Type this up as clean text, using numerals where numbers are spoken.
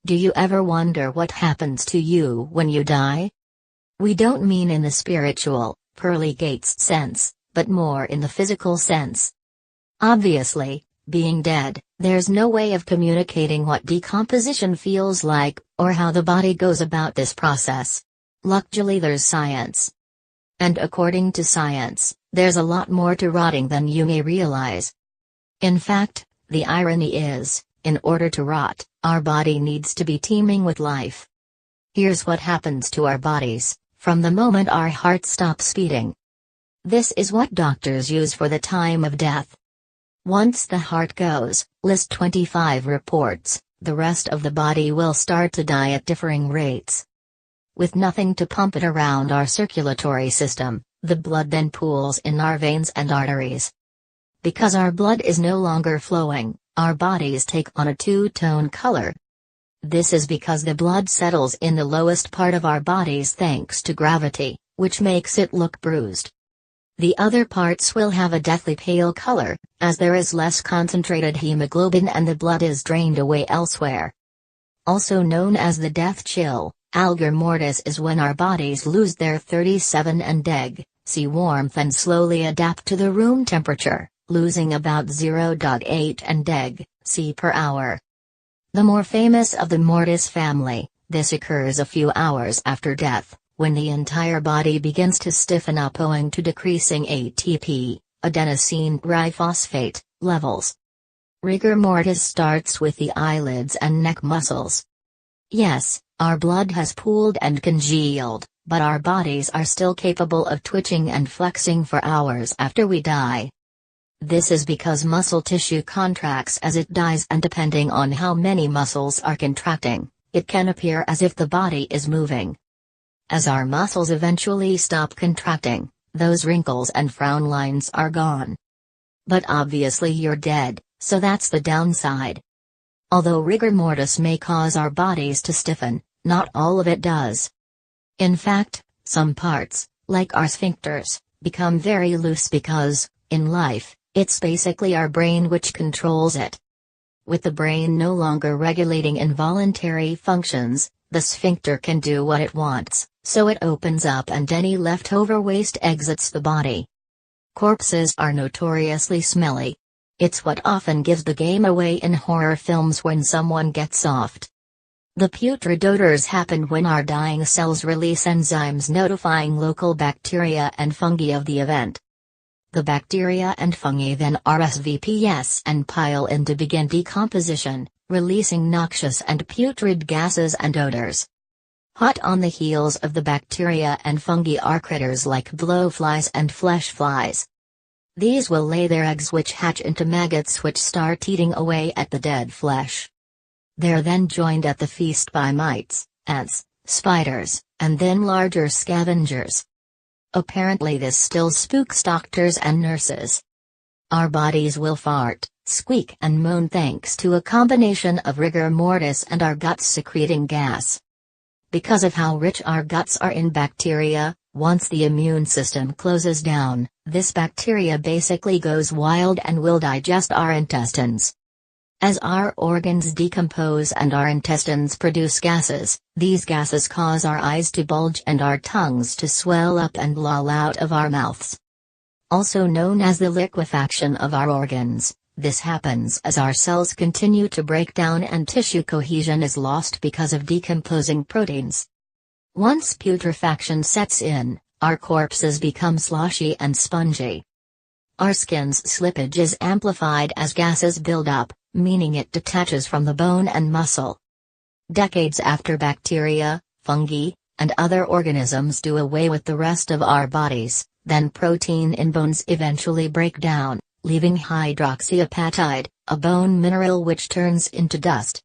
Do you ever wonder what happens to you when you die? We don't mean in the spiritual, pearly gates sense, but more in the physical sense. Obviously, being dead, there's no way of communicating what decomposition feels like, or how the body goes about this process. Luckily there's science. And according to science, there's a lot more to rotting than you may realize. In fact, the irony is, in order to rot, our body needs to be teeming with life. Here's what happens to our bodies, from the moment our heart stops beating. This is what doctors use for the time of death. Once the heart goes, list 25 reports, the rest of the body will start to die at differing rates. With nothing to pump it around our circulatory system, the blood then pools in our veins and arteries. Because our blood is no longer flowing, our bodies take on a two-tone color. This is because the blood settles in the lowest part of our bodies thanks to gravity, which makes it look bruised. The other parts will have a deathly pale color, as there is less concentrated hemoglobin and the blood is drained away elsewhere. Also known as the death chill, rigor mortis is when our bodies lose their 37 and deg.C warmth and slowly adapt to the room temperature, losing about 0.8 and deg.C per hour. The more famous of the mortis family, this occurs a few hours after death, when the entire body begins to stiffen up owing to decreasing ATP, adenosine triphosphate, levels. Rigor mortis starts with the eyelids and neck muscles. Yes, our blood has pooled and congealed, but our bodies are still capable of twitching and flexing for hours after we die. This is because muscle tissue contracts as it dies, and depending on how many muscles are contracting, it can appear as if the body is moving. As our muscles eventually stop contracting, those wrinkles and frown lines are gone. But obviously you're dead, so that's the downside. Although rigor mortis may cause our bodies to stiffen, not all of it does. In fact, some parts, like our sphincters, become very loose because, in life, it's basically our brain which controls it. With the brain no longer regulating involuntary functions, the sphincter can do what it wants, so it opens up and any leftover waste exits the body. Corpses are notoriously smelly. It's what often gives the game away in horror films when someone gets offed. The putrid odors happen when our dying cells release enzymes notifying local bacteria and fungi of the event. The bacteria and fungi then RSVPs and pile in to begin decomposition, releasing noxious and putrid gases and odors. Hot on the heels of the bacteria and fungi are critters like blowflies and flesh flies. These will lay their eggs which hatch into maggots which start eating away at the dead flesh. They're then joined at the feast by mites, ants, spiders, and then larger scavengers. Apparently this still spooks doctors and nurses. Our bodies will fart, squeak and moan thanks to a combination of rigor mortis and our guts secreting gas. Because of how rich our guts are in bacteria, once the immune system closes down, this bacteria basically goes wild and will digest our intestines. As our organs decompose and our intestines produce gases, these gases cause our eyes to bulge and our tongues to swell up and loll out of our mouths. Also known as the liquefaction of our organs, this happens as our cells continue to break down and tissue cohesion is lost because of decomposing proteins. Once putrefaction sets in, our corpses become sloshy and spongy. Our skin's slippage is amplified as gases build up, meaning it detaches from the bone and muscle. Decades after bacteria, fungi, and other organisms do away with the rest of our bodies, then protein in bones eventually break down, leaving hydroxyapatite, a bone mineral which turns into dust.